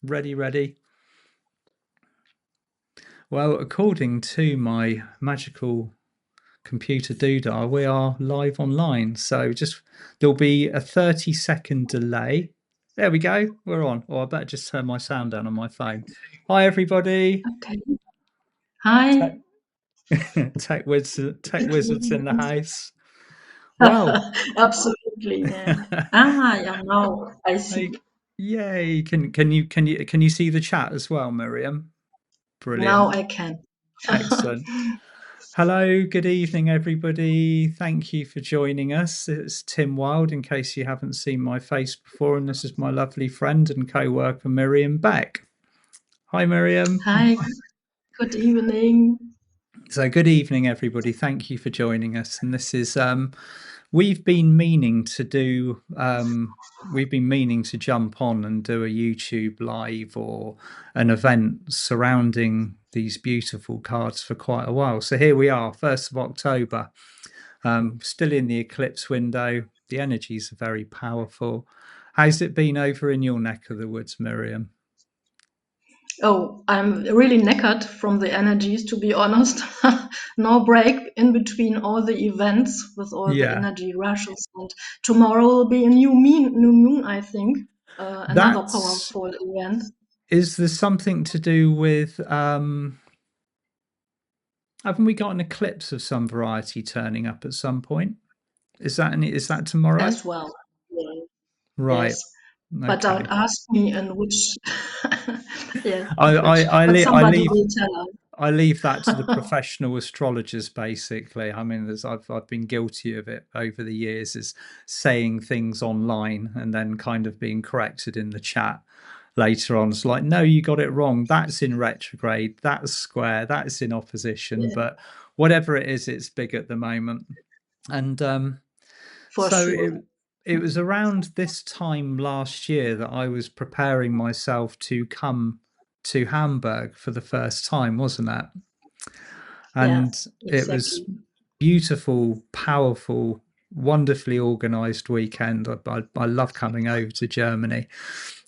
Ready. Well, according to my magical computer doodah, we are live online. So there'll be a 30-second delay. There we go. We're on. Or I better just turn my sound down on my phone. Hi, everybody. Okay. Hi. Tech wizards in the house. Well, Absolutely. Yeah. Yeah. Now I see. yay! Can you see the chat as well, Miriam? Now Brilliant. I can. Excellent. Hello, good evening, everybody. Thank you for joining us. It's Tim Wild, in case you haven't seen my face before, and this is my lovely friend and co-worker, Miriam Beck. Hi, Miriam. Hi. Good evening. So, good evening, everybody. Thank you for joining us. And this is we've been meaning to do. We've been meaning to jump on and do a YouTube live or an event surrounding these beautiful cards for quite a while. So here we are, 1st of October. Still in the eclipse window. The energies are very powerful. How's it been over in your neck of the woods, Miriam? Oh, I'm really knackered from the energies, to be honest. No break in between all the events with all the Yeah, energy rushes. And tomorrow will be a new moon, I think. Another that's. powerful event. Is there something to do with? Haven't we got an eclipse of some variety turning up at some point? Is that tomorrow? As well. Yeah. Right. Yes. But don't Okay. ask me in which, yeah, I of I which, I, but le- I somebody leave will tell I leave that to the professional astrologers, basically. I mean, I've been guilty of it over the years, is saying things online and then kind of being corrected in the chat later on. It's like, no, you got it wrong. That's in retrograde. That's square. That's in opposition. Yeah, But whatever it is, it's big at the moment. And for so sure. it was around this time last year that I was preparing myself to come to Hamburg for the first time, wasn't it? Yeah, And it was exactly. beautiful, powerful, wonderfully organized weekend. I love coming over to Germany.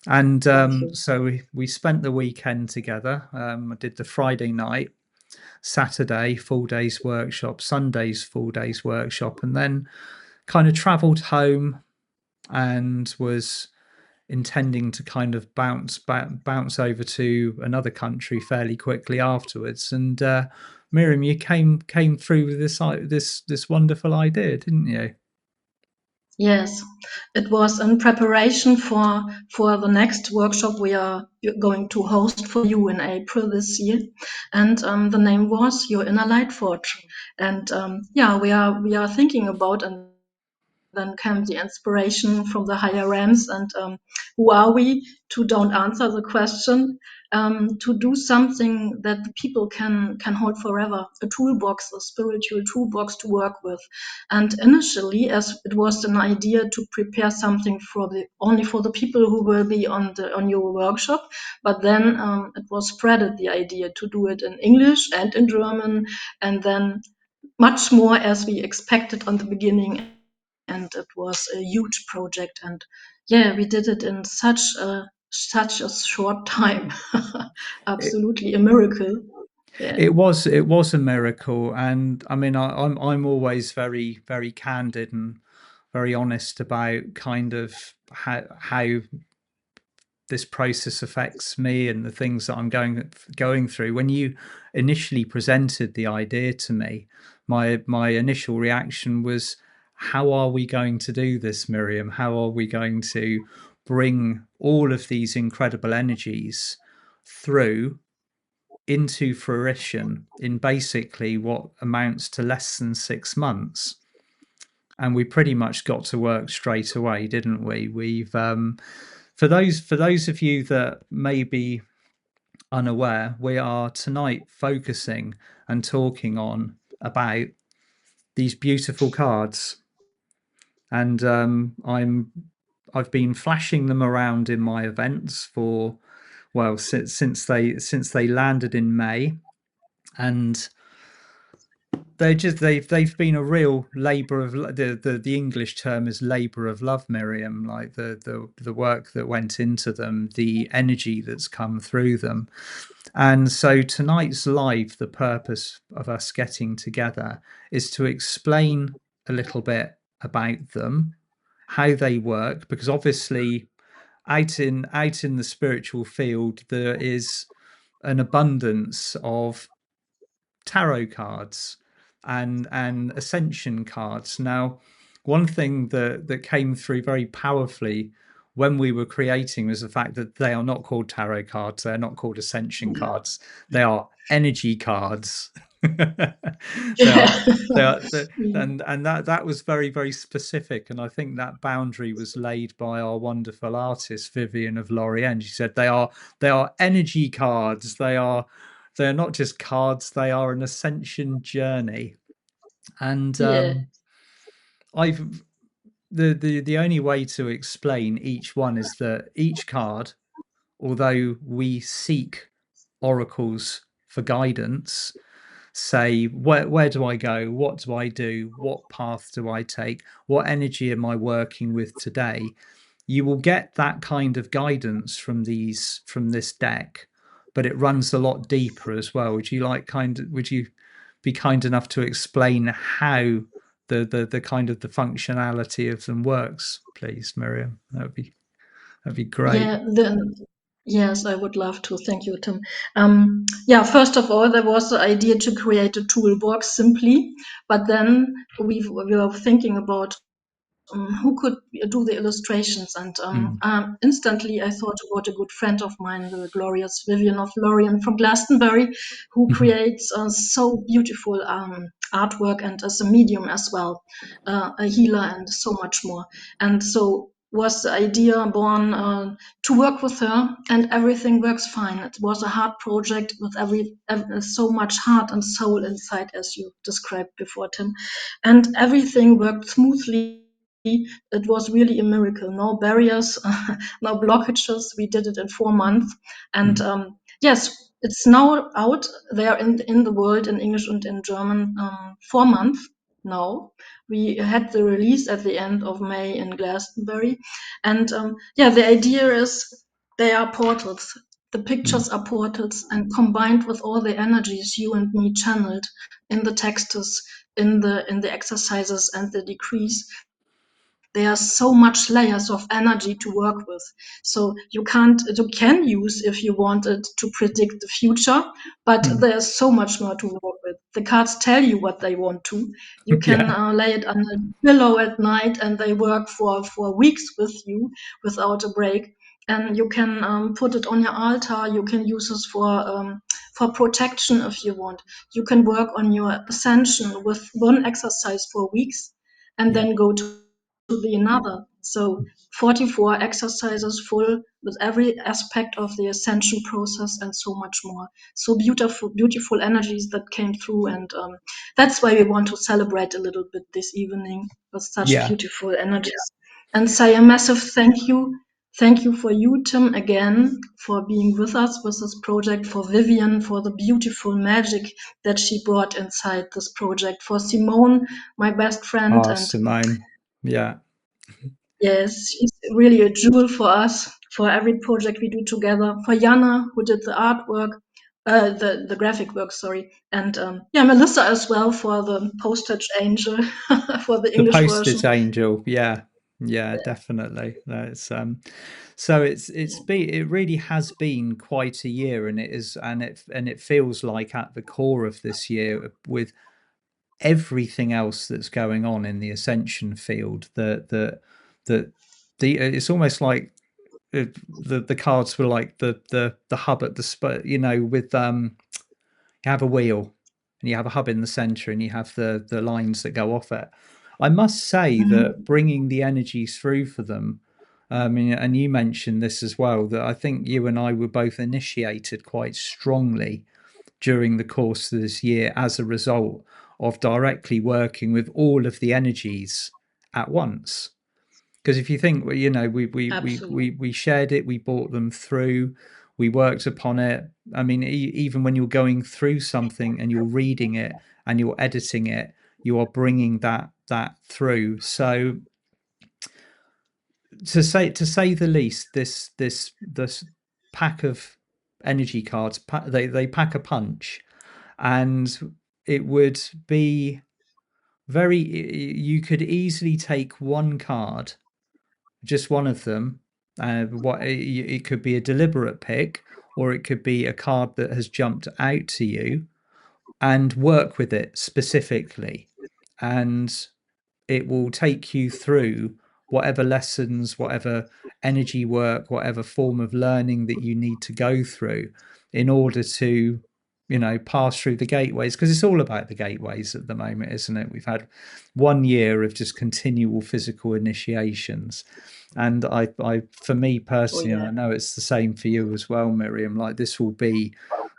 And Okay. so we spent the weekend together. I did the Friday night, Saturday, full day's workshop, Sunday's full day's workshop, and then kind of traveled home and was intending to kind of bounce over to another country fairly quickly afterwards. And Miriam, you came through with this wonderful idea, didn't you? Yes, it was in preparation for the next workshop we are going to host for you in April this year, and the name was Your Inner Light Forge. And yeah, we are thinking about, and then came the inspiration from the higher realms. And who are we to don't answer the question, to do something that the people can hold forever, a toolbox, a spiritual toolbox to work with. And initially, as it was an idea to prepare something for the only for the people who will be on your workshop, but then it was spreaded, the idea to do it in English and in German, and then much more as we expected on the beginning. And it was a huge project. And yeah, we did it in such a short time. It, Absolutely a miracle. Yeah. it was a miracle, and I mean, I'm always very candid and very honest about kind of how this process affects me and the things that I'm going through. When you initially presented the idea to me, my initial reaction was, how are we going to do this, Miriam? How are we going to bring all of these incredible energies through into fruition in basically what amounts to less than 6 months? And we pretty much got to work straight away, didn't we? We've for those of you that may be unaware, we are tonight focusing and talking on about these beautiful cards, and I've been flashing them around in my events for, well, since they landed in May, and they've been a real labor of the English term is labor of love, Miriam. Like the work that went into them, the energy that's come through them. And so tonight's live, the purpose of us getting together is to explain a little bit about them, how they work, because obviously out in the spiritual field there is an abundance of tarot cards and ascension cards. Now, one thing that came through very powerfully when we were creating was the fact that they are not called tarot cards, they are not called ascension cards, they are energy cards. they are Yeah. and that was very, very specific, and I think that boundary was laid by our wonderful artist Vivian of Lorient. She said they are energy cards, they are not just cards, they are an ascension journey. And Yeah. I've the only way to explain each one is that each card, although we seek oracles for guidance, say where do I go, what do I do, what path do I take, what energy am I working with today, you will get that kind of guidance from this deck, but it runs a lot deeper as well. Would you be kind enough to explain how the kind of the functionality of them works, please, Miriam? That'd be great. Yeah, yes, I would love to. Thank you, Tim. Yeah, first of all, there was the idea to create a toolbox simply, but then we were thinking about who could do the illustrations, and Mm, instantly I thought about a good friend of mine, the glorious Vivian of Lorient from Glastonbury, who creates so beautiful artwork and as a medium as well, a healer and so much more. And so was the idea born to work with her, and everything works fine. It was a hard project with so much heart and soul inside, as you described before, Tim, and everything worked smoothly. It was really a miracle. No barriers, no blockages. We did it in 4 months, and mm, yes, it's now out there in the world in English and in German. 4 months now. We had the release at the end of May in Glastonbury, and yeah, the idea is they are portals. The mm. pictures are portals, and combined with all the energies you and me channeled in the texts, in the exercises and the decrees, there are so much layers of energy to work with. So you can use if you wanted to predict the future, but Mm. there's so much more to work with. The cards tell you what they want to. You can Yeah, lay it on a pillow at night, and they work for weeks with you without a break. And you can put it on your altar. You can use this for protection if you want. You can work on your ascension with one exercise for weeks, and yeah, then go to the another. So 44 exercises full with every aspect of the ascension process and so much more. So beautiful, beautiful energies that came through, and that's why we want to celebrate a little bit this evening with such yeah. beautiful energies, and say a massive thank you. Thank you for you, Tim, again, for being with us with this project, for Vivian, for the beautiful magic that she brought inside this project, for Simone, my best friend, Ah, and Simone. Yeah. yes, she's really a jewel for us, for every project we do together. For Jana, who did the artwork, the graphic work, sorry, and yeah, Melissa as well for the postage angel for the The English version. postage angel. Yeah. Yeah, definitely. That's so it really has been quite a year, and it is and it feels like at the core of this year, with everything else that's going on in the ascension field, that the it's almost like the cards were like the hub at the with you have a wheel and you have a hub in the center and you have the lines that go off it. I must say that Mhm. bringing the energies through for them, and you mentioned this as well, that I think you and I were both initiated quite strongly during the course of this year as a result of directly working with all of the energies at once. Because if you think, well, we Absolutely. shared it, we brought them through, We worked upon it. I mean, even when you're going through something and you're reading it and you're editing it, you are bringing that through. So to say the least, this pack of energy cards, they pack a punch, and it would be very. You could easily take one card, just one of them. What it could be a deliberate pick, or it could be a card that has jumped out to you, and work with it specifically, and it will take you through whatever lessons, whatever energy work, whatever form of learning that you need to go through in order to, pass through the gateways. Because it's all about the gateways at the moment, isn't it? We've had 1 year of just continual physical initiations. And for me Oh personally, and yeah. I know it's the same for you as well, Miriam, like this will be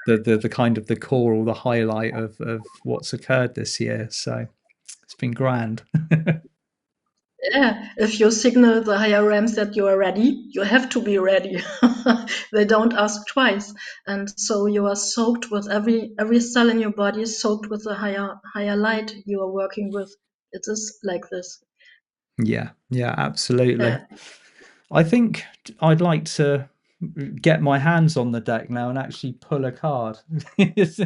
the kind of the core or the highlight of what's occurred this year. So it's been grand. Yeah, if you signal the higher realms that you are ready, you have to be ready. They don't ask twice, and so you are soaked with every cell in your body is soaked with the higher light you are working with. It is like this. Yeah, absolutely. Yeah, I think I'd like to get my hands on the deck now and actually pull a card. This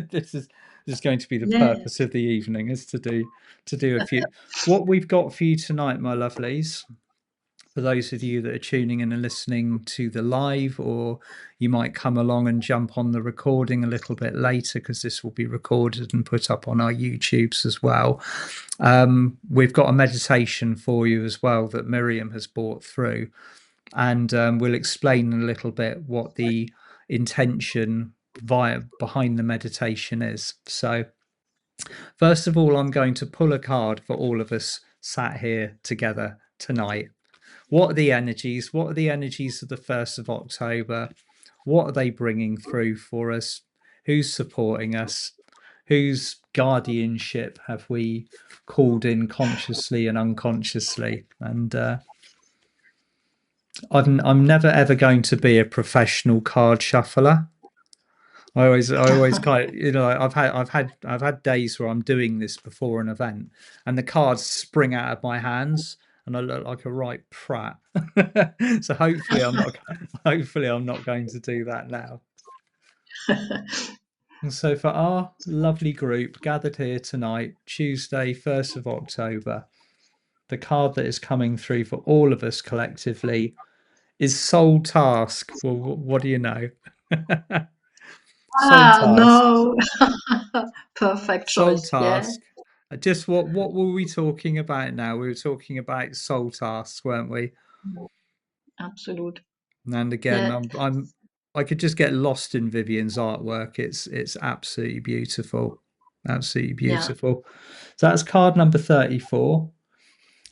is going to be the yeah. purpose of the evening, is to do a few. What we've got for you tonight, my lovelies, for those of you that are tuning in and listening to the live, or you might come along and jump on the recording a little bit later, because this will be recorded and put up on our YouTubes as well. We've got a meditation for you as well that Miriam has brought through, and we'll explain a little bit what the intention behind the meditation is. So first of all, I'm going to pull a card for all of us sat here together tonight. What are the energies? What are the energies of the 1st of October? What are they bringing through for us? Who's supporting us? Whose guardianship have we called in consciously and unconsciously? And I'm never ever going to be a professional card shuffler. I always kind of, I've had days where I'm doing this before an event, and the cards spring out of my hands, and I look like a right prat. So hopefully I'm not going to do that now. And so for our lovely group gathered here tonight, Tuesday, 1st of October, the card that is coming through for all of us collectively is Soul Task. Well, what do you know? Soul Ah, Task. no. Perfect Soul choice. Yeah, Task. Just what were we talking about now? We were talking about soul tasks, weren't we? absolute. And again, Yeah, I could just get lost in Vivian's artwork. It's absolutely beautiful. Absolutely yeah. beautiful. So that's card number 34.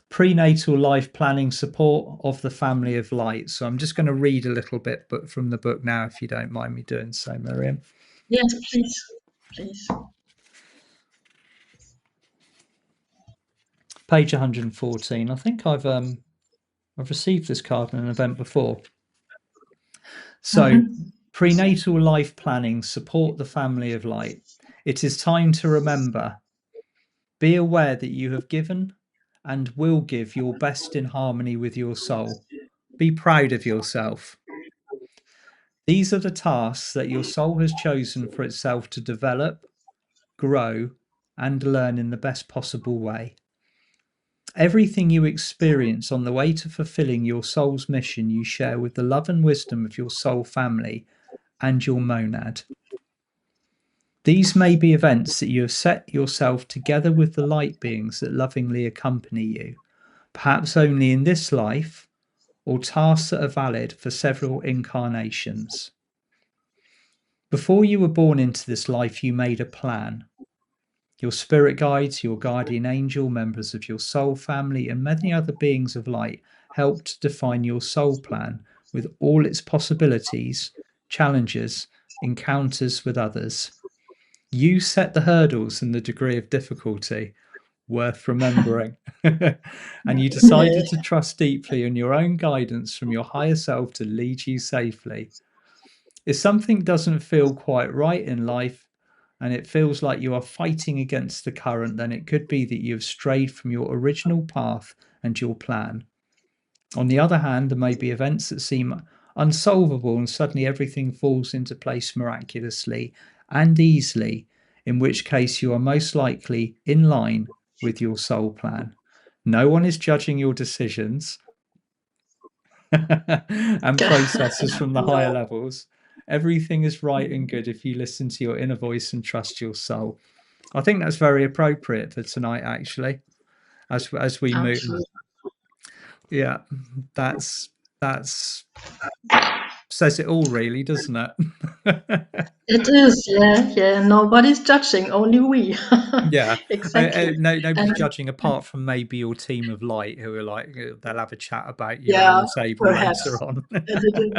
Prenatal life planning support of the family of light. So I'm just going to read a little bit but from the book now, if you don't mind me doing so, Miriam. Yes, please. Please. Page 114. I think I've received this card in an event before. So, Mhm. prenatal life planning, support the family of light. It is time to remember. Be aware that you have given and will give your best in harmony with your soul. Be proud of yourself. These are the tasks that your soul has chosen for itself to develop, grow, and learn in the best possible way. Everything you experience on the way to fulfilling your soul's mission, you share with the love and wisdom of your soul family and your monad. These may be events that you have set yourself together with the light beings that lovingly accompany you, perhaps only in this life, or tasks that are valid for several incarnations. Before you were born into this life, you made a plan. Your spirit guides, your guardian angel, members of your soul family, and many other beings of light helped define your soul plan with all its possibilities, challenges, encounters with others. You set the hurdles and the degree of difficulty worth remembering. And you decided to trust deeply in your own guidance from your higher self to lead you safely. If something doesn't feel quite right in life and it feels like you are fighting against the current, then it could be that you have strayed from your original path and your plan. On the other hand, there may be events that seem unsolvable and suddenly everything falls into place miraculously and easily, in which case you are most likely in line with your soul plan. No one is judging your decisions and processes from the higher No, levels. Everything is right and good if you listen to your inner voice and trust your soul. I think that's very appropriate for tonight, actually, as we move. absolutely. Yeah, that's says it all, really, doesn't it? It is, yeah, yeah. Nobody's judging, only we. Yeah, Exactly. no, nobody's And judging apart from maybe your team of light, who are like they'll have a chat about you around yeah, the table later perhaps on. a little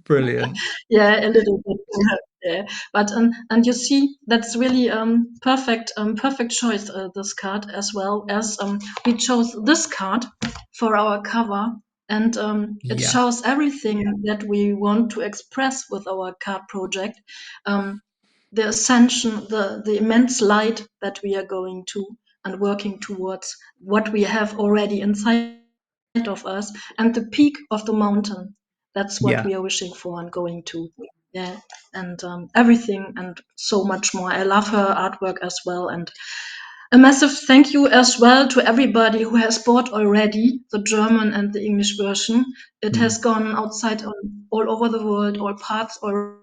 Brilliant. yeah, a little bit. Yeah. But and you see, that's really perfect choice. This card, as well as we chose this card for our cover, and it Yeah, shows everything that we want to express with our card project. Um, the ascension, the immense light that we are going to and working towards, what we have already inside of us, and the peak of the mountain. That's what yeah. we are wishing for and going to. Yeah, and everything and so much more. I love her artwork as well, and a massive thank you as well to everybody who has bought already the German and the English version. It Hmm. has gone outside all over the world, all parts, all.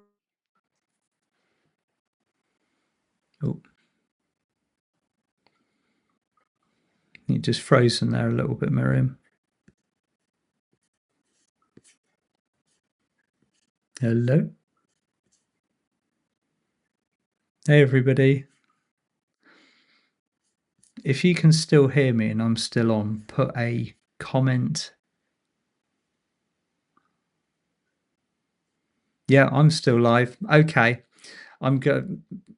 Oh, you just frozen there a little bit, Miriam. Hello. Hey, everybody. If you can still hear me and I'm still on, put a comment. Yeah, I'm still live. Okay. I'm go.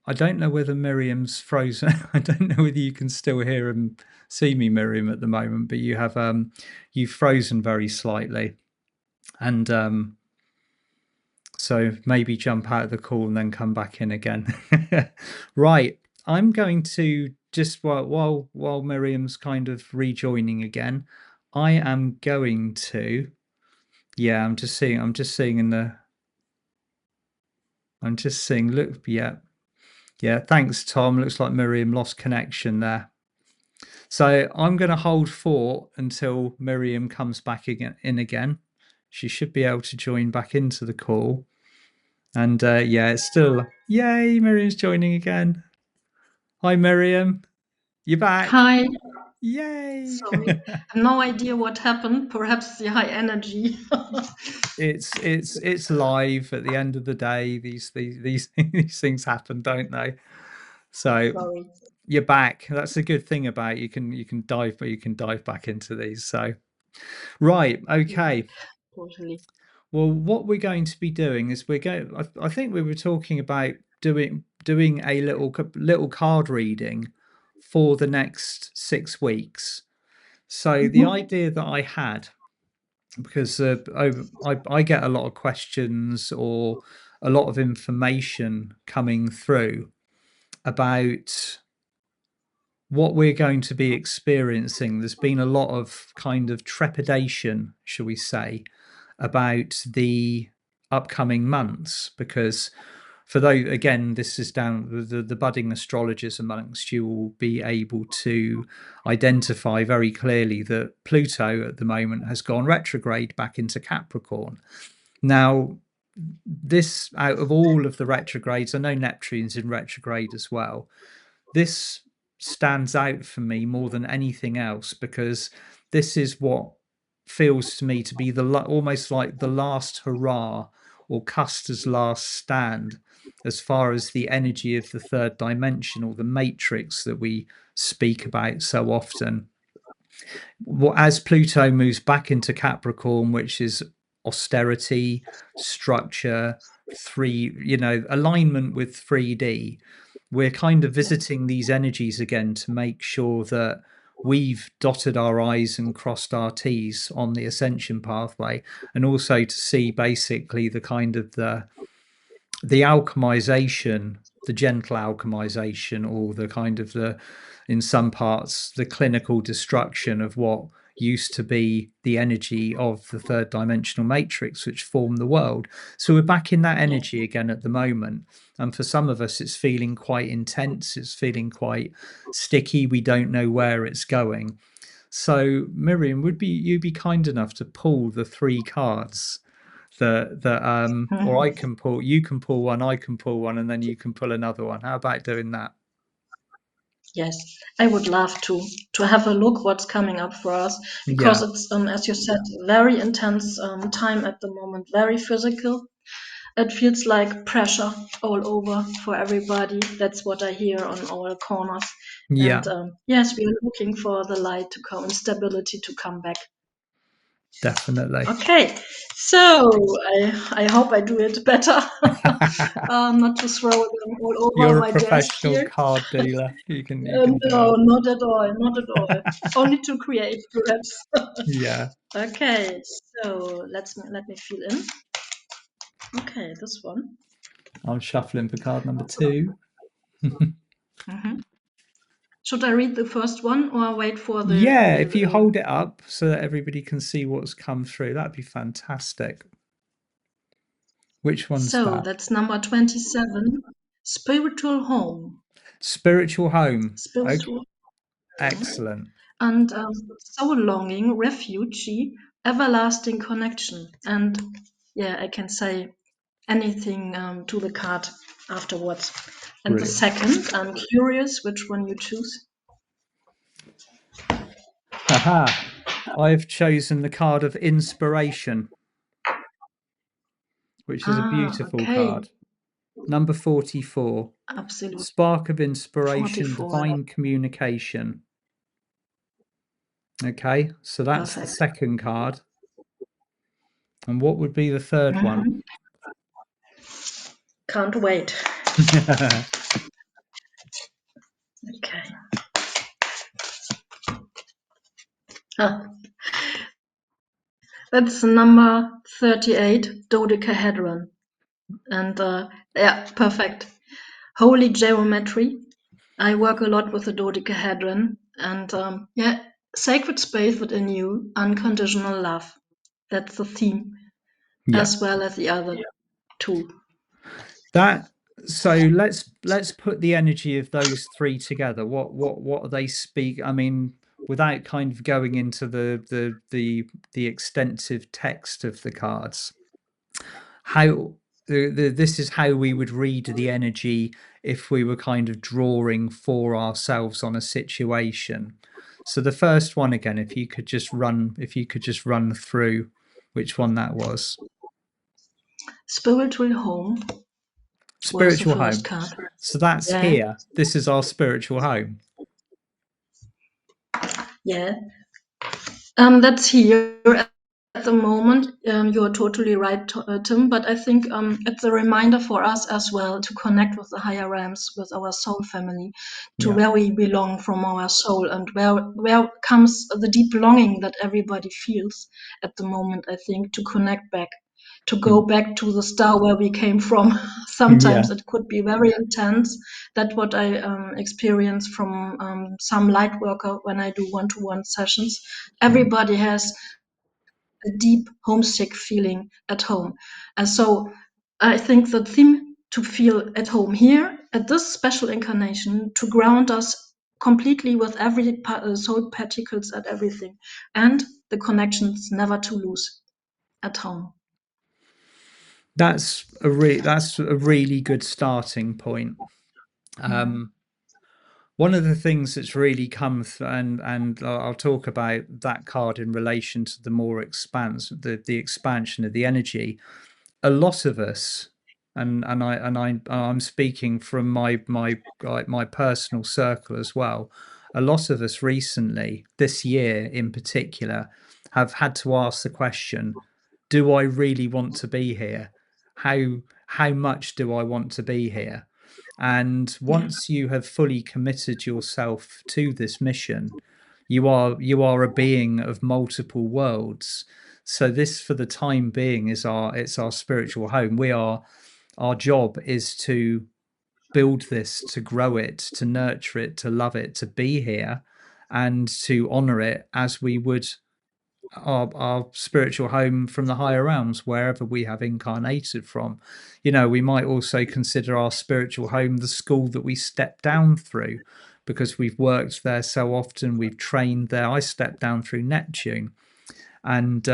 I don't know whether Miriam's frozen. I don't know whether you can still hear and see me, Miriam, at the moment, but you've frozen very slightly. And so maybe jump out of the call and then come back in again. Right. I'm going to just while Miriam's kind of rejoining again, I am going to yeah, I'm just seeing look yeah. Yeah, thanks Tom. Looks like Miriam lost connection there. So I'm going to hold fort until Miriam comes back in again. She should be able to join back into the call. And yeah, it's still yay, Miriam's joining again. Hi Miriam, you're back. Hi, Yay. sorry, I have no idea what happened. Perhaps the high energy. It's live at the end of the day. These these things happen, don't they? So Sorry. you're back. That's a good thing about you can dive back into these. So right, Yeah, okay. totally. Well, what we're going to be doing is we're going. I think we were talking about doing a little card reading for the next 6 weeks. So the Mhm. idea that I had, because I get a lot of questions or a lot of information coming through about what we're going to be experiencing. There's been a lot of kind of trepidation, shall we say, about the upcoming months because for those again this is down the budding astrologers amongst you will be able to identify very clearly that Pluto at the moment has gone retrograde back into Capricorn. Now this out of all of the retrogrades, I know Neptune's in retrograde as well, this stands out for me more than anything else because this is what feels to me to be almost like the last hurrah or Custer's last stand as far as the energy of the third dimension or the matrix that we speak about so often. Well, as Pluto moves back into Capricorn, which is austerity, structure, alignment with 3D, we're kind of visiting these energies again to make sure that we've dotted our I's and crossed our T's on the ascension pathway, and also to see basically the kind of the alchemization, the gentle alchemization, or the kind of the, in some parts, the clinical destruction of what used to be the energy of the third dimensional matrix which formed the world. So we're back in that Yeah. energy again at the moment. And for some of us, it's feeling quite intense, it's feeling quite sticky. We don't know where it's going. So, Miriam, would be you be kind enough to pull the three cards that or I Mhm. can pull, you can pull one, I can pull one, and then you can pull another one. How about doing that? Yes, I would love to have a look what's coming up for us, because Yeah. it's as you said, very intense time at the moment, very physical. It feels like pressure all over for everybody. That's what I hear on all corners. And Yeah, yes, we are looking for the light to come and stability to come back. definitely. Okay, so I hope I do it better, not to throw them all over You're a my desk professional here. card dealer. You can do No, it. not at all, not at all. Only to create, perhaps. Yeah. Okay, so let me fill in. Okay, this one. I'm shuffling for card number two. Mhm. Should I read the first one or wait for Yeah, if you the hold it up so that everybody can see what's come through, that'd be fantastic. Which one's So that? that's number 27, spiritual home. Spiritual home. Okay, Spiritual excellent. and soul longing, refugee, everlasting connection. And yeah, I can say anything to the card afterwards. And the Brilliant. second, I'm curious which one you choose. Haha. I've chosen the card of inspiration, which is a Ah, beautiful okay. card. Number 44. Absolute. Spark of inspiration, 44. divine communication. Okay, so that's the Perfect. second card. And what would be the third one? Mhm. Can't wait. Okay. Ah, that's number 38, dodecahedron. And yeah, perfect. Holy geometry. I work a lot with the dodecahedron. And yeah, sacred space within you, unconditional love. That's the theme, Yeah. as well as the other two. That, so let's put the energy of those three together. What are they speak? I mean, without kind of going into the extensive text of the cards, how this is how we would read the energy if we were kind of drawing for ourselves on a situation. So the first one again, if you could just run through which one that was. Spiritual home was the Spiritual first home. card. So that's Yeah, here. This is our spiritual home. yeah. That's here at the moment. You are totally right, Tim. But I think it's a reminder for us as well to connect with the higher realms, with our soul family, to Yeah. where we belong from our soul, and where comes the deep longing that everybody feels at the moment. I think to connect back, to go back to the star where we came from. Sometimes Yeah. it could be very intense. That's what I experience from some light worker when I do one-to-one sessions. Everybody has a deep homesick feeling at home. And so I think the theme to feel at home here at this special incarnation to ground us completely with every soul particles and everything, and the connections never to lose at home. That's a really good starting point. Mm. Um, One of the things that's really come and I'll talk about that card in relation to the more expanse, the expansion of the energy. A lot of us, I'm speaking from my personal circle as well. A lot of us recently, this year in particular, have had to ask the question: do I really want to be here? How much do I want to be here? And Yeah. once you have fully committed yourself to this mission, You are a being of multiple worlds. So this, for the time being, is our spiritual home. Our job is to build this, to grow it, to nurture it, to love it, to be here, and to honor it as we would our spiritual home from the higher realms, wherever we have incarnated from. We might also consider our spiritual home the school that we step down through, because we've worked there so often, we've trained there. I stepped down through Neptune, and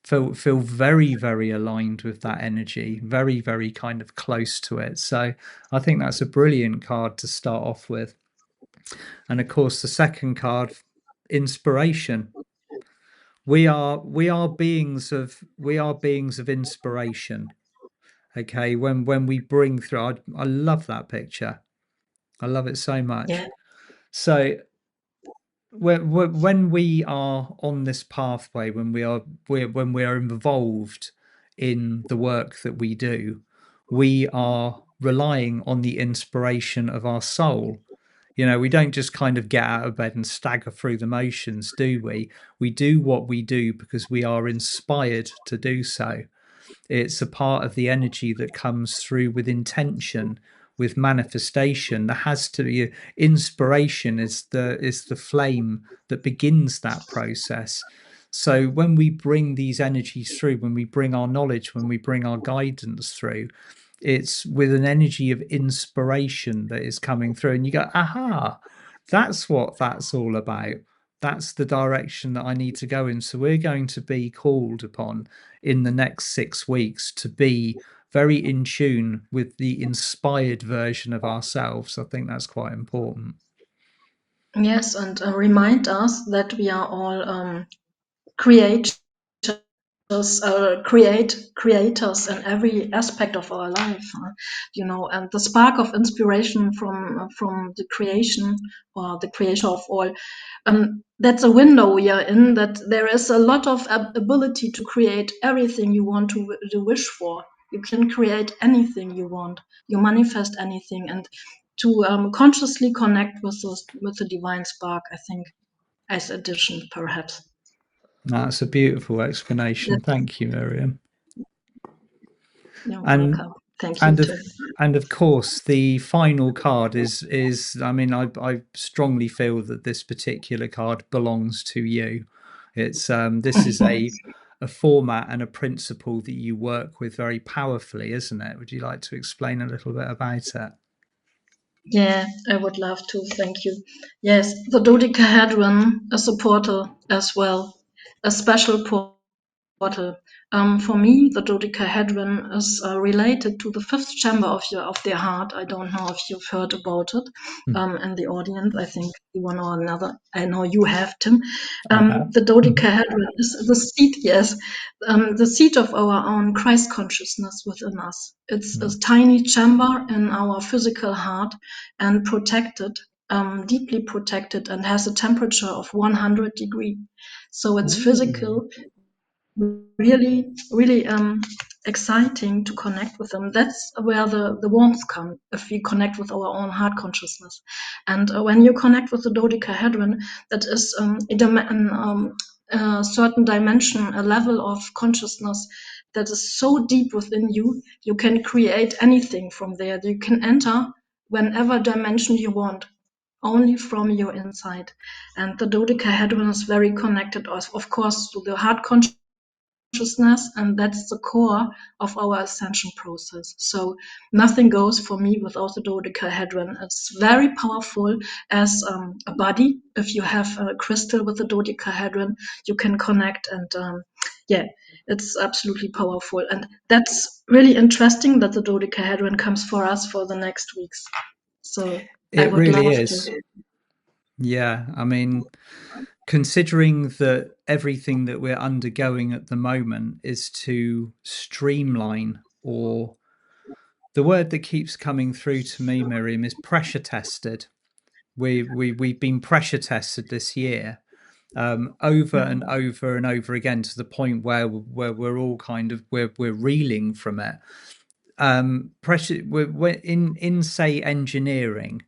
feel very, very aligned with that energy, very, very kind of close to it. So I think that's a brilliant card to start off with. And of course, the second card, inspiration. We are beings of inspiration. Okay, when we bring through, I love that picture. I love it so much. Yeah. So when we are on this pathway, when we are involved in the work that we do, we are relying on the inspiration of our soul. We don't just kind of get out of bed and stagger through the motions, do we? We do what we do because we are inspired to do so. It's a part of the energy that comes through with intention, with manifestation. There has to be inspiration is the flame that begins that process. So when we bring these energies through, when we bring our knowledge, when we bring our guidance through, it's with an energy of inspiration that is coming through, and you go, aha, that's what that's all about. That's the direction that I need to go in. So we're going to be called upon in the next 6 weeks to be very in tune with the inspired version of ourselves. I think that's quite important. Yes, and remind us that we are all creators, creators in every aspect of our life. And the spark of inspiration from the creation or the creator of all. That's a window we are in. That there is a lot of ability to create everything you want to wish for. You can create anything you want. You manifest anything, and to consciously connect with the divine spark. I think as addition, perhaps. That's a beautiful explanation. That's, Thank you, Miriam. you're And welcome. Thank you and too. of course, the final card is. I mean, I strongly feel that this particular card belongs to you. This is a format and a principle that you work with very powerfully, isn't it? Would you like to explain a little bit about it? Yeah, I would love to. Thank you. Yes, the dodecahedron is a portal as well, a special portal. For me, the dodecahedron is related to the fifth chamber of the heart. I don't know if you've heard about it in the audience. I think one or another. I know you have, Tim. I have. The dodecahedron is the seat, yes, the seat of our own Christ consciousness within us. It's a tiny chamber in our physical heart and protected, deeply protected, and has a temperature of 100 degrees. So it's Ooh. physical, really, really exciting to connect with them. That's where the warmth comes if we connect with our own heart consciousness. And when you connect with the dodecahedron, that is a certain dimension, a level of consciousness that is so deep within you, you can create anything from there. You can enter whenever dimension you want, only from your inside. And the dodecahedron is very connected, of course, to the heart consciousness, and that's the core of our ascension process. So nothing goes for me without the dodecahedron. It's very powerful as a body. If you have a crystal with the dodecahedron, you can connect, and yeah, it's absolutely powerful. And that's really interesting that the dodecahedron comes for us for the next weeks. So I It would really love is. to. Yeah, I mean, considering that everything that we're undergoing at the moment is to streamline, or the word that keeps coming through to me, Miriam, is pressure tested. We've been pressure tested this year, over and over and over again, to the point where we're all kind of we're reeling from it. Pressure, we're in say engineering,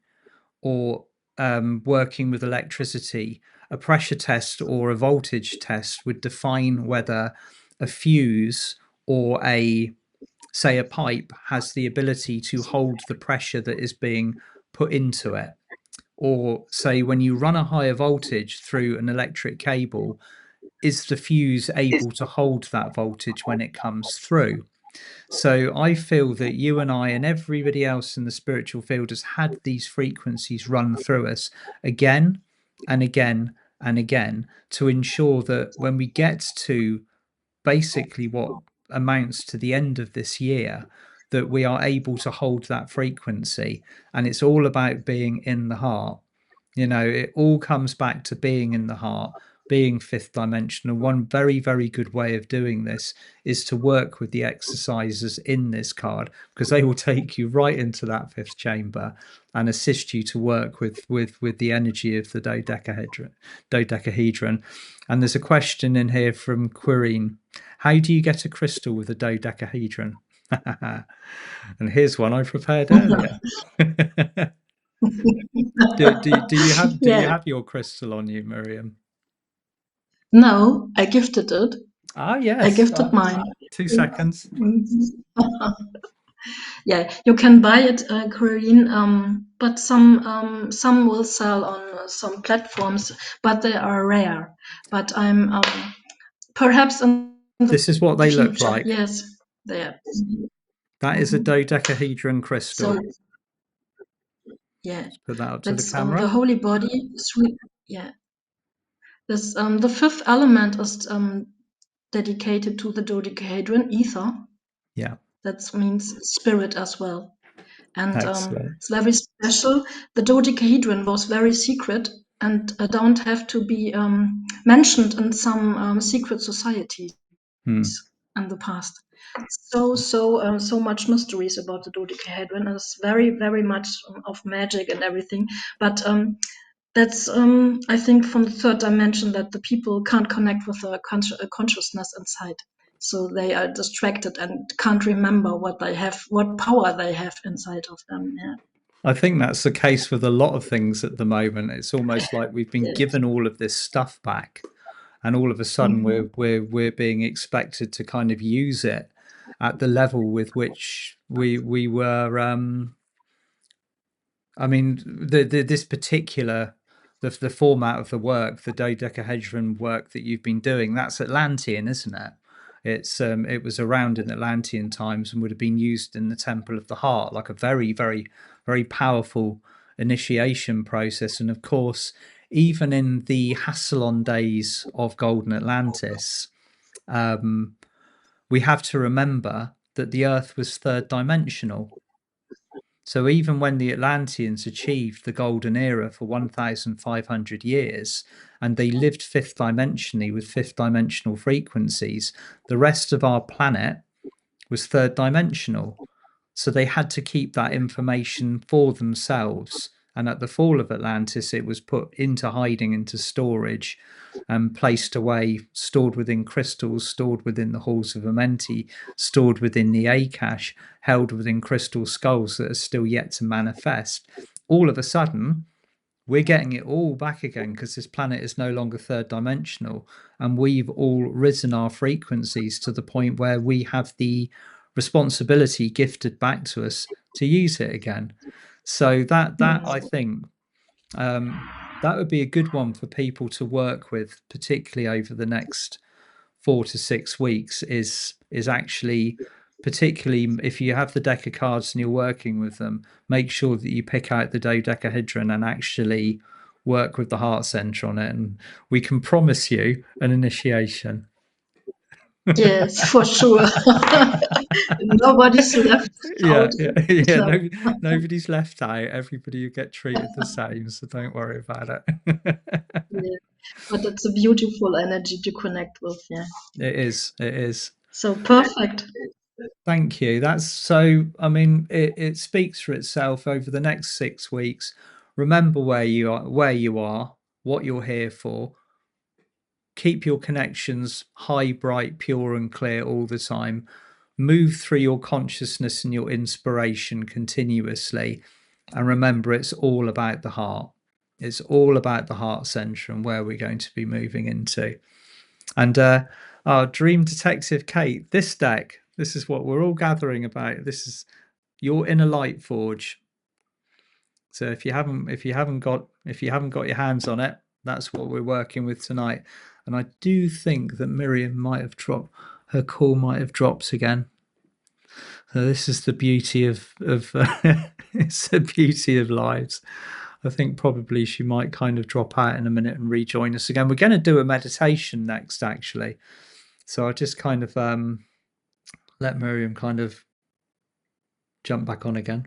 or working with electricity. a pressure test or a voltage test would define whether a fuse or a say a pipe has the ability to hold the pressure that is being put into it. Or say when you run a higher voltage through an electric cable, is the fuse able to hold that voltage when it comes through? So I feel that you and I and everybody else in the spiritual field has had these frequencies run through us again and again and again to ensure that when we get to basically what amounts to the end of this year, that we are able to hold that frequency. And it's all about being in the heart. It all comes back to being in the heart, being fifth dimensional. One very, very good way of doing this is to work with the exercises in this card, because they will take you right into that fifth chamber and assist you to work with the energy of the dodecahedron. And there's a question in here from Quirine. How do you get a crystal with a dodecahedron? And here's one I prepared earlier. Do you Yeah. have your crystal on you, Miriam? No, I gifted it. Ah, I yes. gifted mine. 2 seconds. Yeah, you can buy it, Corinne, but some will sell on some platforms, but they are rare. But I'm perhaps in the This is what they look future. like. Yes, there. That is a Mhm. dodecahedron So crystal. yeah, Let's put that up to the that's the camera. holy body. Yeah, this the fifth element is dedicated to the dodecahedron, ether. Yeah, That means spirit as well. And excellent. it's very special. The dodecahedron was very secret and don't have to be mentioned in some secret societies Hmm. in the past. So much mysteries about the dodecahedron. It's very, very much of magic and everything. But that's I think from the third dimension that the people can't connect with the consciousness inside, so they are distracted and can't remember what they have, what power they have inside of them. Yeah. I think that's the case with a lot of things at the moment. It's almost like we've been Yes. given all of this stuff back, and all of a sudden Mhm. we're being expected to kind of use it at the level with which we were I mean, this particular the format of the work, the dodecahedron work that you've been doing, that's Atlantean, isn't it? It was around in Atlantean times and would have been used in the Temple of the Heart, like a very, very, very powerful initiation process. And of course, even in the Hassalon days of Golden Atlantis, we have to remember that the Earth was third dimensional. So even when the Atlanteans achieved the golden era for 1,500 years and they lived fifth dimensionally with fifth dimensional frequencies, the rest of our planet was third dimensional. So they had to keep that information for themselves. And at the fall of Atlantis, it was put into hiding, into storage, and placed away, stored within crystals, stored within the halls of Amenti, stored within the Akash, held within crystal skulls that are still yet to manifest. All of a sudden, we're getting it all back again because this planet is no longer third dimensional, and we've all risen our frequencies to the point where we have the responsibility gifted back to us to use it again. So that I Yes. think um, that would be a good one for people to work with, particularly over the next 4 to 6 weeks. Is actually, particularly if you have the deck of cards and you're working with them, make sure that you pick out the dodecahedron and actually work with the heart center on it, and we can promise you an initiation. Yes, for sure. Nobody's left Yeah, out. yeah, yeah. No. No, nobody's left out. Everybody will get treated the same, so don't worry about it. Yeah. But it's a beautiful energy to connect with. Yeah. It is. It is. So perfect. Thank you. That's so. I mean, it speaks for itself over the next 6 weeks. Remember where you are, what you're here for. Keep your connections high, bright, pure, and clear all the time. Move through your consciousness and your inspiration continuously. And remember, it's all about the heart. It's all about the heart center and where we're going to be moving into. And our dream detective Kate, this deck, this is what we're all gathering about. This is your inner light forge. So if you haven't got your hands on it, that's what we're working with tonight. And I do think that Miriam might have dropped her call, might have dropped again. So this is the beauty of it's the beauty of lives. I think probably she might kind of drop out in a minute and rejoin us again. We're going to do a meditation next, actually. So I'll just kind of let Miriam kind of jump back on again.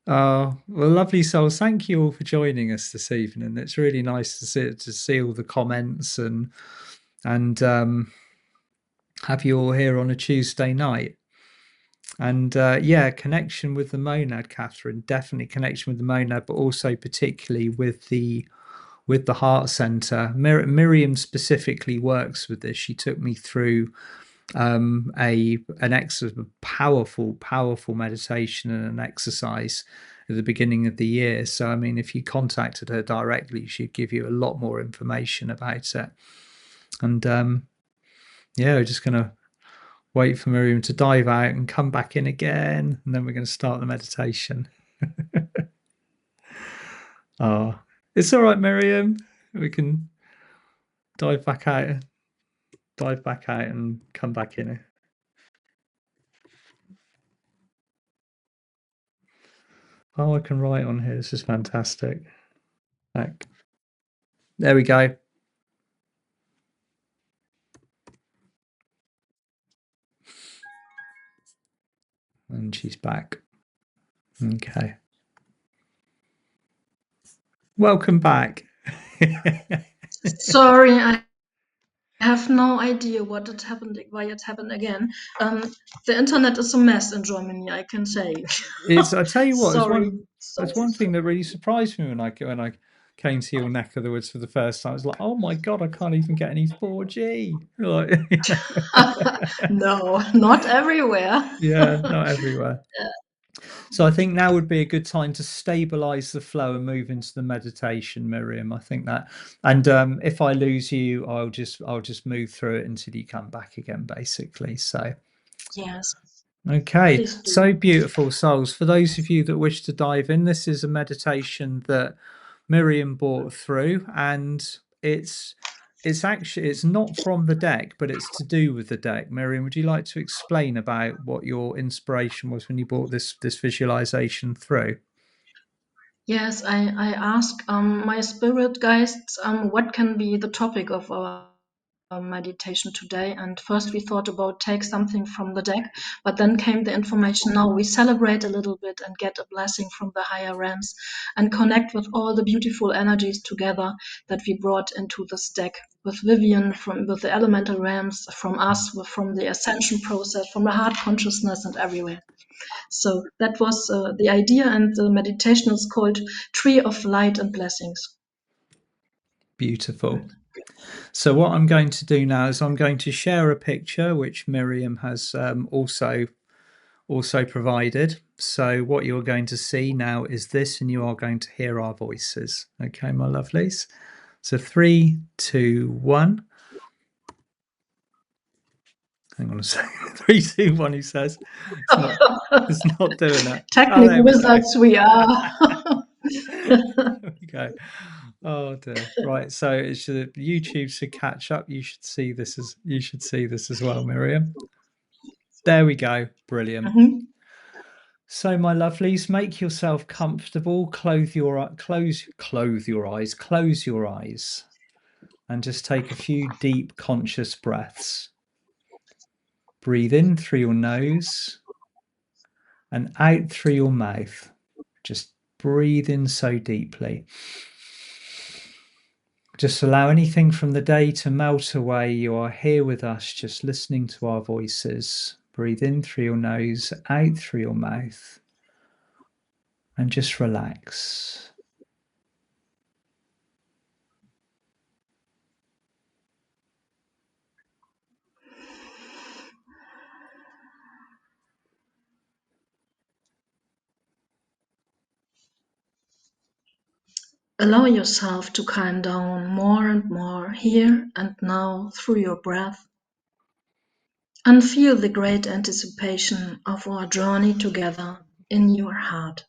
Oh, well, lovely souls. Thank you all for joining us this evening. It's really nice to see all the comments and have you all here on a Tuesday night. And yeah, connection with the monad, Catherine. Definitely connection with the monad, but also particularly with the heart center. Miriam specifically works with this. She took me through an powerful meditation and an exercise at the beginning of the year. So I mean, if you contacted her directly, she'd give you a lot more information about it. And yeah, we're just gonna wait for Miriam to dive out and come back in again, and then we're going to start the meditation. Oh, it's all right, Miriam. We can dive back out and come back in. Oh, I can write on here. This is fantastic. Back. There we go. And she's back. Okay. Welcome back. Sorry, I have no idea why it happened again. The internet is a mess in Germany, I can say. I tell you what, Sorry. there's one thing that really surprised me when I came to your neck of the woods for the first time. I was like, oh my god, I can't even get any 4G. Like, No, not everywhere. yeah, not everywhere. So I think now would be a good time to stabilize the flow and move into the meditation, Miriam. I think that, and if I lose you, I'll just move through it until you come back again, basically. So Yes, okay, please do. so beautiful souls. For those of you that wish to dive in, this is a meditation that Miriam brought through, and it's not from the deck, but it's to do with the deck. Miriam, would you like to explain about what your inspiration was when you brought this visualization through? Yes, I ask my spirit guides what can be the topic of our meditation today. And first we thought about take something from the deck, but then came the information now we celebrate a little bit and get a blessing from the higher realms and connect with all the beautiful energies together that we brought into this deck with Vivian, with the elemental realms, from us, from the ascension process, from the heart consciousness and everywhere. So that was the idea, and the meditation is called Tree of Light and Blessings. Beautiful. So what I'm going to do now is I'm going to share a picture which Miriam has also provided. So what you're going to see now is this, and you are going to hear our voices. Okay, my lovelies. So 3, 2, 1. Hang on a second. 3, 2, 1. He says it's not. It's not doing it. Oh, Technical there we go. wizards we are. There we go. Oh dear. Right. So YouTube should catch up. You should see this as well, Miriam. There we go. Brilliant. Mhm. So, my lovelies, make yourself comfortable. Close your eyes, and just take a few deep, conscious breaths. Breathe in through your nose and out through your mouth. Just breathe in so deeply. Just allow anything from the day to melt away. You are here with us, just listening to our voices. Breathe in through your nose, out through your mouth, and just relax. Allow yourself to calm down more and more here and now through your breath, and feel the great anticipation of our journey together in your heart.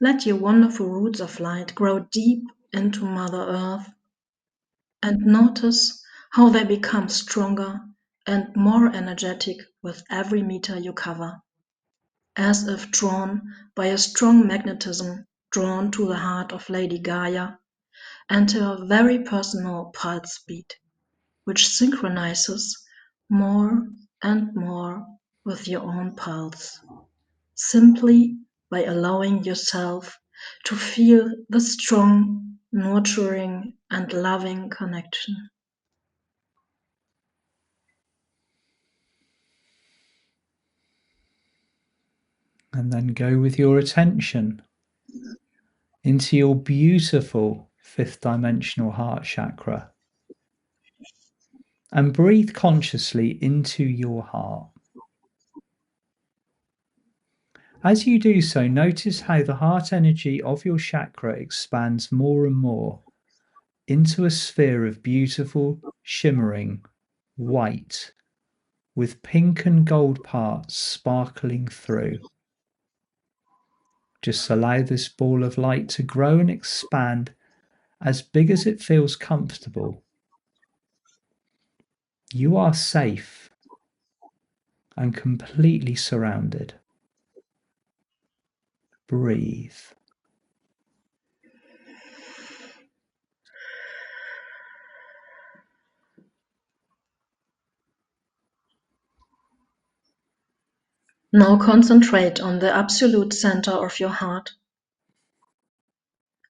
Let your wonderful roots of light grow deep into Mother Earth, and notice how they become stronger and more energetic with every meter you cover, as if drawn by a strong magnetism drawn to the heart of Lady Gaia and her very personal pulse beat, which synchronizes more and more with your own pulse, simply by allowing yourself to feel the strong, nurturing, and loving connection. And then go with your attention into your beautiful fifth dimensional heart chakra and breathe consciously into your heart. As you do so, notice how the heart energy of your chakra expands more and more into a sphere of beautiful, shimmering white with pink and gold parts sparkling through. Just allow this ball of light to grow and expand as big as it feels comfortable. You are safe and completely surrounded. Breathe. Now concentrate on the absolute center of your heart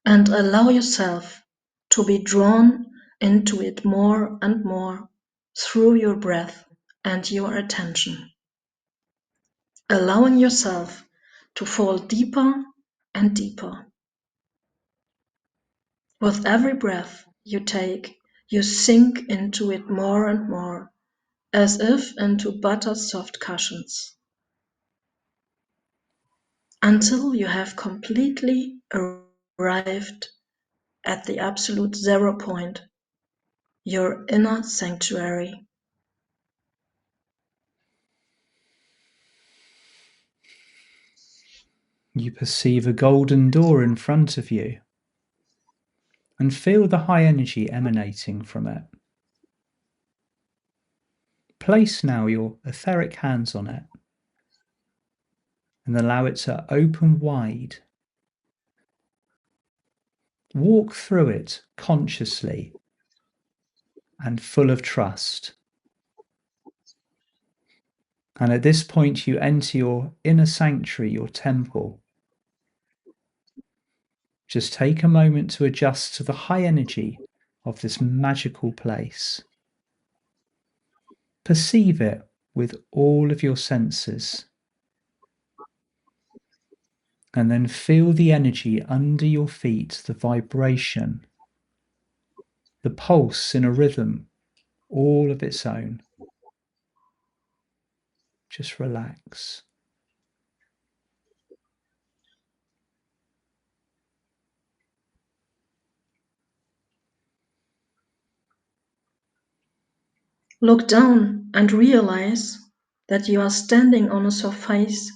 and allow yourself to be drawn into it more and more through your breath and your attention, allowing yourself to fall deeper and deeper. With every breath you take, you sink into it more and more, as if into butter-soft cushions, until you have completely arrived at the absolute 0 point, your inner sanctuary. You perceive a golden door in front of you and feel the high energy emanating from it. Place now your etheric hands on it and allow it to open wide. Walk through it consciously and full of trust. And at this point, you enter your inner sanctuary, your temple. Just take a moment to adjust to the high energy of this magical place. Perceive it with all of your senses. And then feel the energy under your feet, the vibration, the pulse in a rhythm, all of its own. Just relax. Look down and realize that you are standing on a surface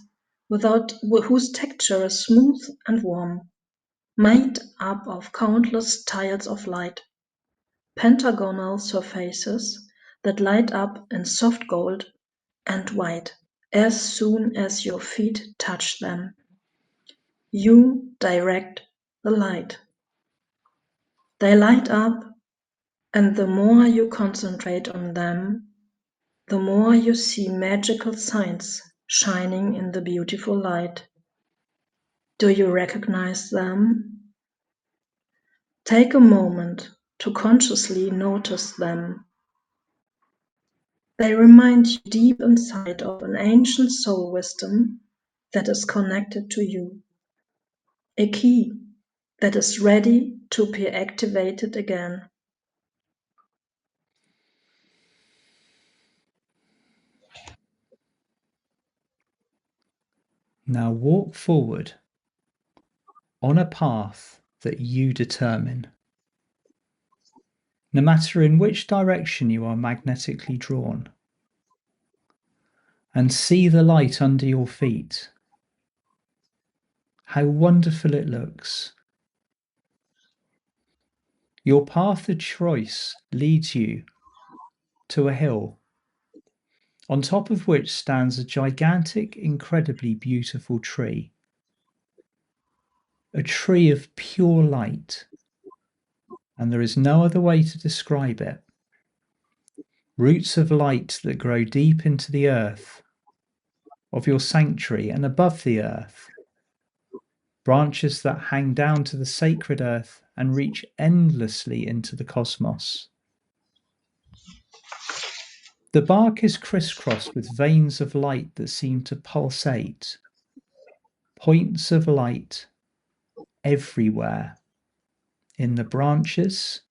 whose texture is smooth and warm, made up of countless tiles of light, pentagonal surfaces that light up in soft gold and white as soon as your feet touch them. You direct the light. They light up, and the more you concentrate on them, the more you see magical signs shining in the beautiful light. Do you recognize them? Take a moment to consciously notice them. They remind you deep inside of an ancient soul wisdom that is connected to you, a key that is ready to be activated again. Now walk forward on a path that you determine. No matter in which direction you are magnetically drawn, and see the light under your feet. How wonderful it looks. Your path of choice leads you to a hill, on top of which stands a gigantic, incredibly beautiful tree. A tree of pure light, and there is no other way to describe it. Roots of light that grow deep into the earth of your sanctuary and above the earth. Branches that hang down to the sacred earth and reach endlessly into the cosmos. The bark is crisscrossed with veins of light that seem to pulsate, points of light everywhere, in the branches,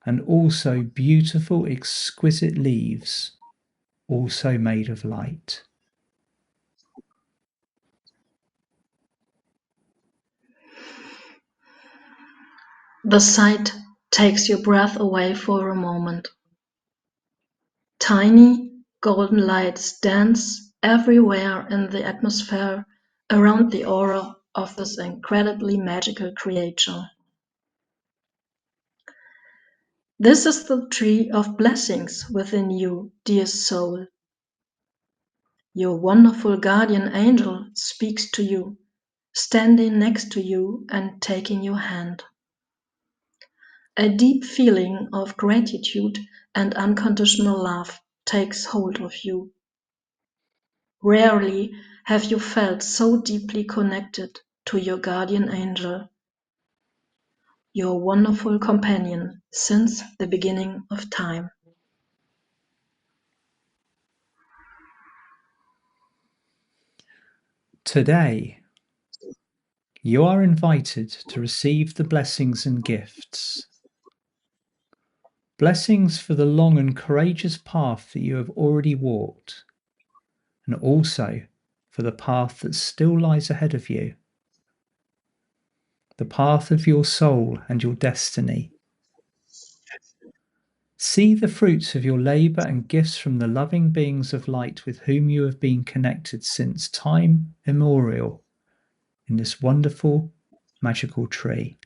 and also beautiful, exquisite leaves, also made of light. The sight takes your breath away for a moment. Tiny golden lights dance everywhere in the atmosphere around the aura of this incredibly magical creature. This is the tree of blessings within you, dear soul. Your wonderful guardian angel speaks to you, standing next to you and taking your hand. A deep feeling of gratitude and unconditional love takes hold of you. Rarely have you felt so deeply connected to your guardian angel, your wonderful companion since the beginning of time. Today, you are invited to receive the blessings and gifts. Blessings for the long and courageous path that you have already walked, and also for the path that still lies ahead of you, the path of your soul and your destiny. See the fruits of your labor and gifts from the loving beings of light with whom you have been connected since time immemorial in this wonderful, magical tree.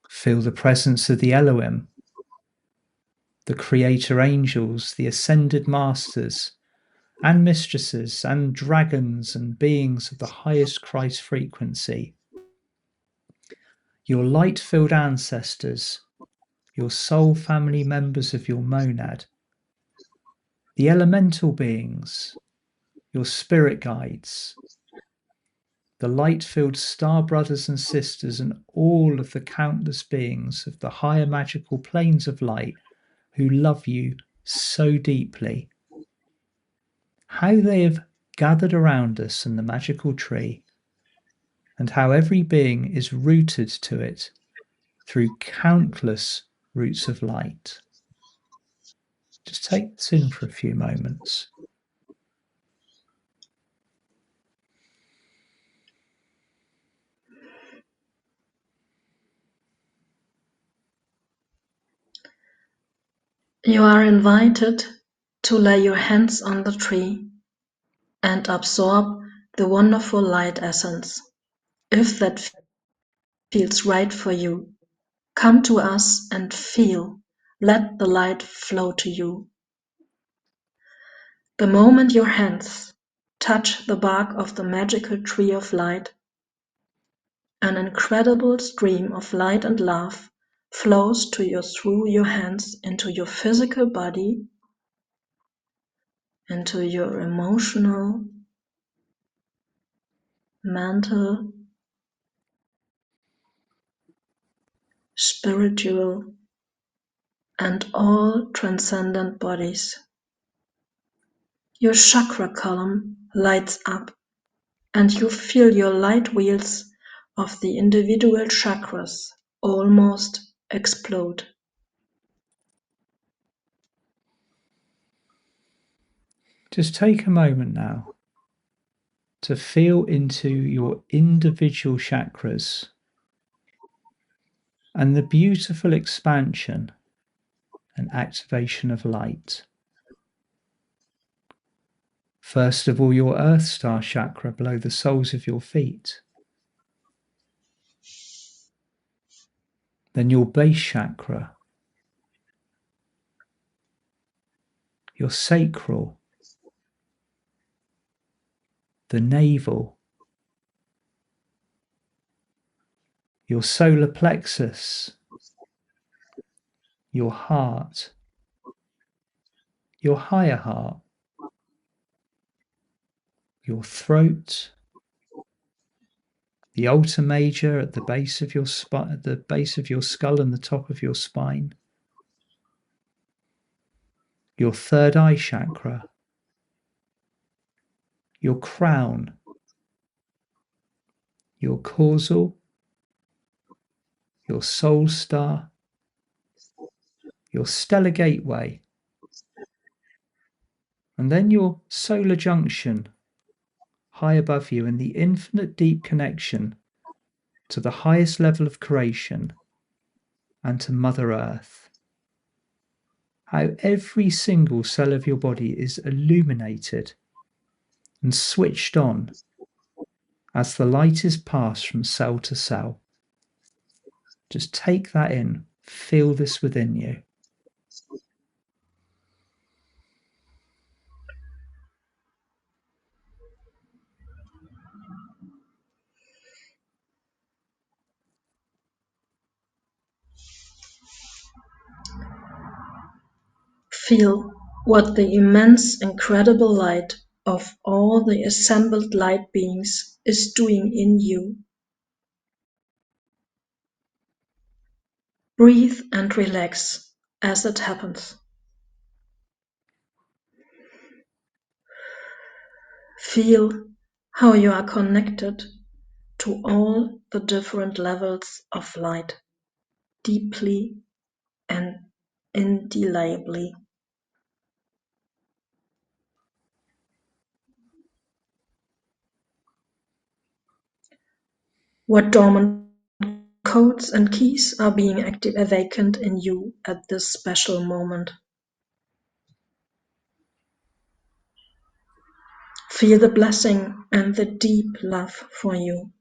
Feel the presence of the Elohim, the creator angels, the ascended masters, and mistresses, and dragons and beings of the highest Christ frequency. Your light-filled ancestors, your soul family members of your monad, the elemental beings, your spirit guides, the light-filled star brothers and sisters, and all of the countless beings of the higher magical planes of light who love you so deeply. How they have gathered around us in the magical tree, and how every being is rooted to it through countless roots of light. Just take this in for a few moments. You are invited to lay your hands on the tree and absorb the wonderful light essence. If that feels right for you, come to us and feel. Let the light flow to you. The moment your hands touch the bark of the magical tree of light, an incredible stream of light and love flows to you through your hands into your physical body, into your emotional, mental, spiritual, and all transcendent bodies. Your chakra column lights up, and you feel your light wheels of the individual chakras almost explode. Just take a moment now to feel into your individual chakras and the beautiful expansion and activation of light. First of all, your Earth Star chakra below the soles of your feet. Then your base chakra, your sacral, the navel, your solar plexus, your heart, your higher heart, your throat, the altar major at the base of your at the base of your skull and the top of your spine, your third eye chakra, your crown, your causal, your soul star, your stellar gateway, and then your solar junction high above you and the infinite deep connection to the highest level of creation and to Mother Earth. How every single cell of your body is illuminated and switched on as the light is passed from cell to cell. Just take that in, feel this within you. Feel what the immense, incredible light of all the assembled light beings is doing in you. Breathe and relax as it happens. Feel how you are connected to all the different levels of light, deeply and indelibly. What dormant codes and keys are being awakened in you at this special moment? Feel the blessing and the deep love for you.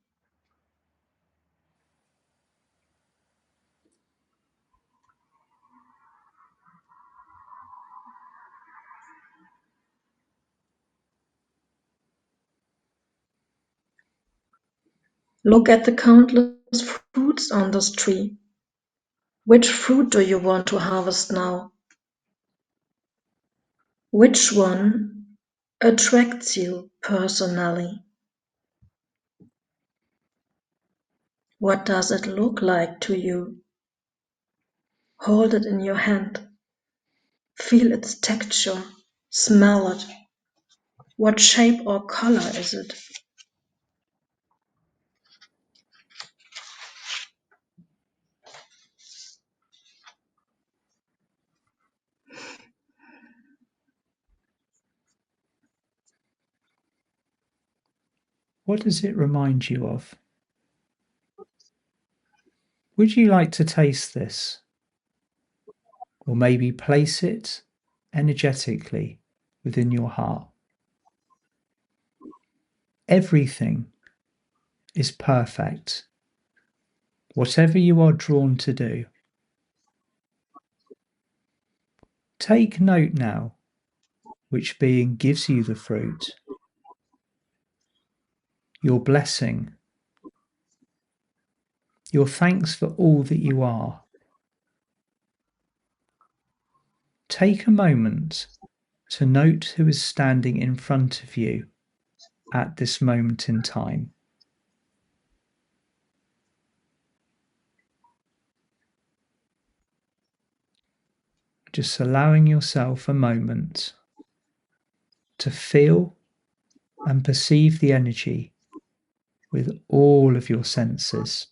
Look at the countless fruits on this tree. Which fruit do you want to harvest now? Which one attracts you personally? What does it look like to you? Hold it in your hand. Feel its texture. Smell it. What shape or color is it? What does it remind you of? Would you like to taste this? Or maybe place it energetically within your heart? Everything is perfect. Whatever you are drawn to do. Take note now which being gives you the fruit, your blessing, your thanks for all that you are. Take a moment to note who is standing in front of you at this moment in time. Just allowing yourself a moment to feel and perceive the energy with all of your senses.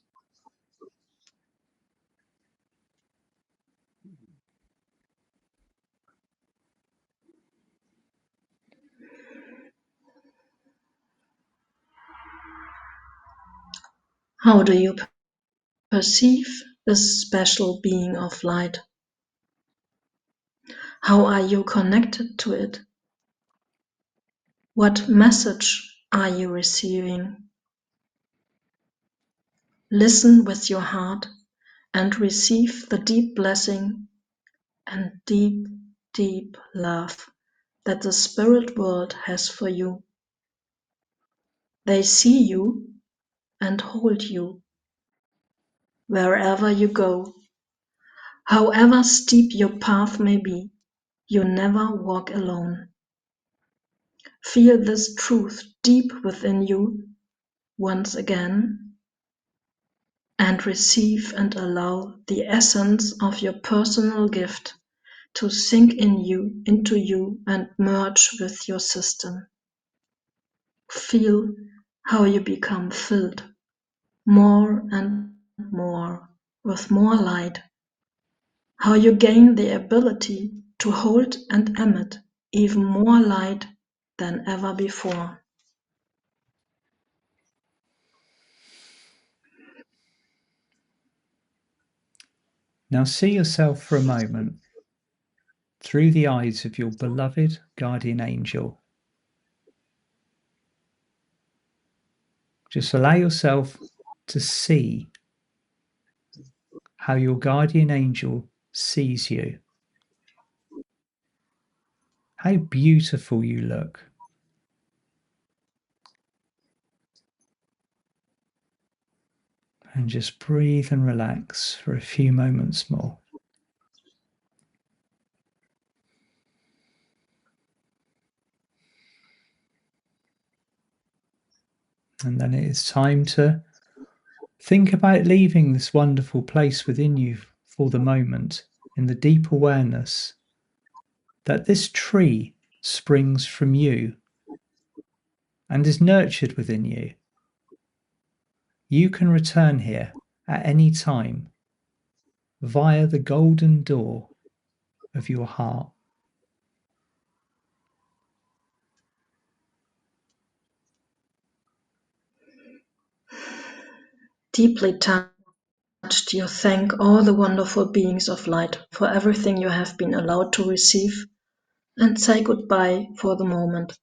How do you perceive this special being of light? How are you connected to it? What message are you receiving? Listen with your heart and receive the deep blessing and deep, deep love that the spirit world has for you. They see you and hold you wherever you go. However steep your path may be, you never walk alone. Feel this truth deep within you once again and receive and allow the essence of your personal gift to sink into you and merge with your system. Feel how you become filled more and more with more light, how you gain the ability to hold and emit even more light than ever before. Now see yourself for a moment through the eyes of your beloved guardian angel. Just allow yourself to see how your guardian angel sees you. How beautiful you look. And just breathe and relax for a few moments more. And then it is time to think about leaving this wonderful place within you for the moment in the deep awareness that this tree springs from you and is nurtured within you. You can return here at any time via the golden door of your heart. Deeply touched, you thank all the wonderful beings of light for everything you have been allowed to receive and say goodbye for the moment.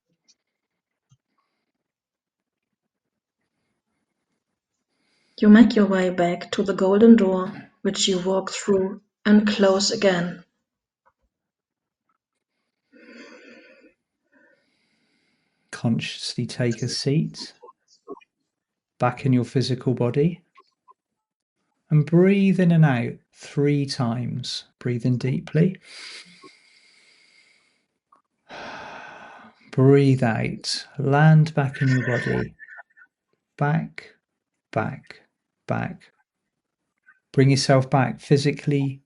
You make your way back to the golden door, which you walk through and close again. Consciously take a seat back in your physical body and breathe in and out 3 times. Breathe in deeply. Breathe out. Land back in your body. Back, back, back. Bring yourself back physically,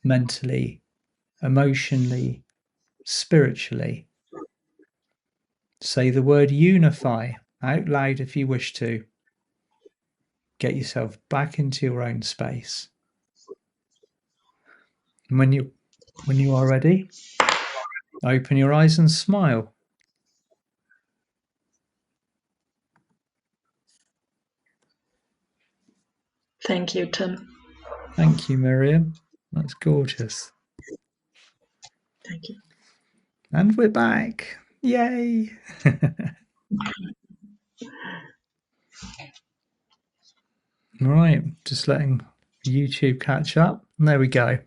mentally, emotionally, spiritually. Say the word unify out loud if you wish to. Get yourself back into your own space. And when you are ready, open your eyes and smile. Thank you, Tim. Thank you, Miriam. That's gorgeous. Thank you. And we're back. Yay. Right, just letting YouTube catch up. There we go.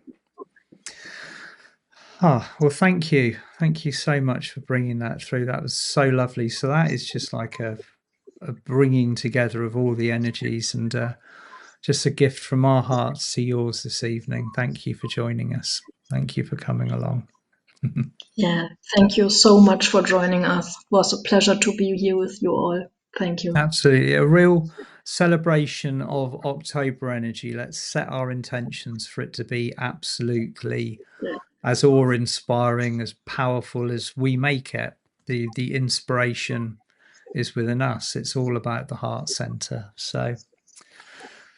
Well, thank you. Thank you so much for bringing that through. That was so lovely. So that is just like a bringing together of all the energies and just a gift from our hearts to yours this evening. Thank you for joining us. Thank you for coming along. Yeah, thank you so much for joining us. It was a pleasure to be here with you all. Thank you. Absolutely. A real celebration of October energy. Let's set our intentions for it to be absolutely as awe-inspiring, as powerful as we make it. The inspiration is within us. It's all about the heart center. So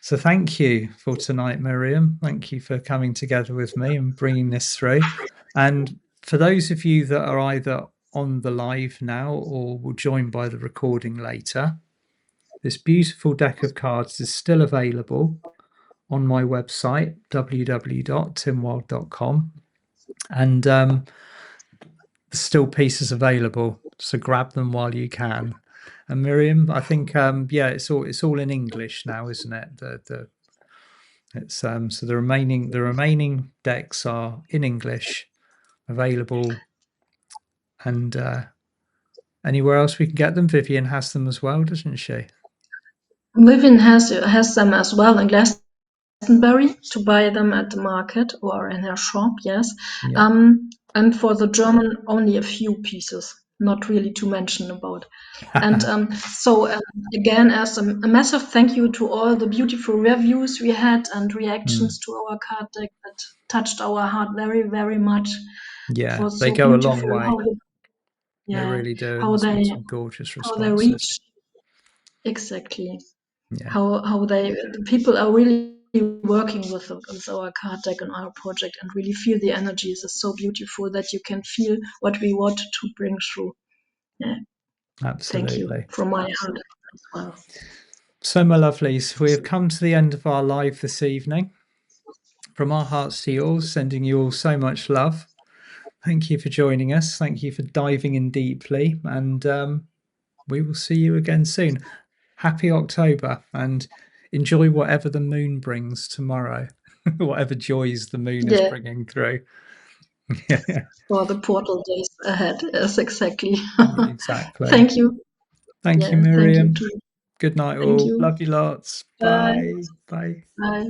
thank you for tonight, Miriam. Thank you for coming together with me and bringing this through. And for those of you that are either on the live now or will join by the recording later, this beautiful deck of cards is still available on my website, www.timwald.com. And there's still pieces available, so grab them while you can. And Miriam, I think yeah, it's all in English now, isn't it? The it's so the remaining decks are in English, available, and anywhere else we can get them. Vivian has them as well, doesn't she? Vivian has them as well in Glastonbury to buy them at the market or in her shop. Yes, Yeah. and for the German, only a few pieces, not really to mention about. And so again, as a massive thank you to all the beautiful reviews we had and Mm. reactions to our card deck that touched our heart very, very much. It Yeah, was they so go a long beautiful way. They yeah, really do, and how there's been they some gorgeous how they responses. reach exactly Yeah, how the people are really working with our card deck and our project and really feel the energies is so beautiful that you can feel what we want to bring through. Yeah, thank you absolutely. from my heart as well. So, my lovelies, we have come to the end of our live this evening. From our hearts to yours, sending you all so much love. Thank you for joining us. Thank you for diving in deeply. And we will see you again soon. Happy October and enjoy whatever the moon brings tomorrow, whatever joys the moon is Yeah, bringing through. Yeah, for the portal days ahead. Yes, exactly. exactly. Thank you. Thank you, Yeah, thank you Miriam. too. Good night, Thank all. you. Love you lots. Bye. Bye. Bye. Bye.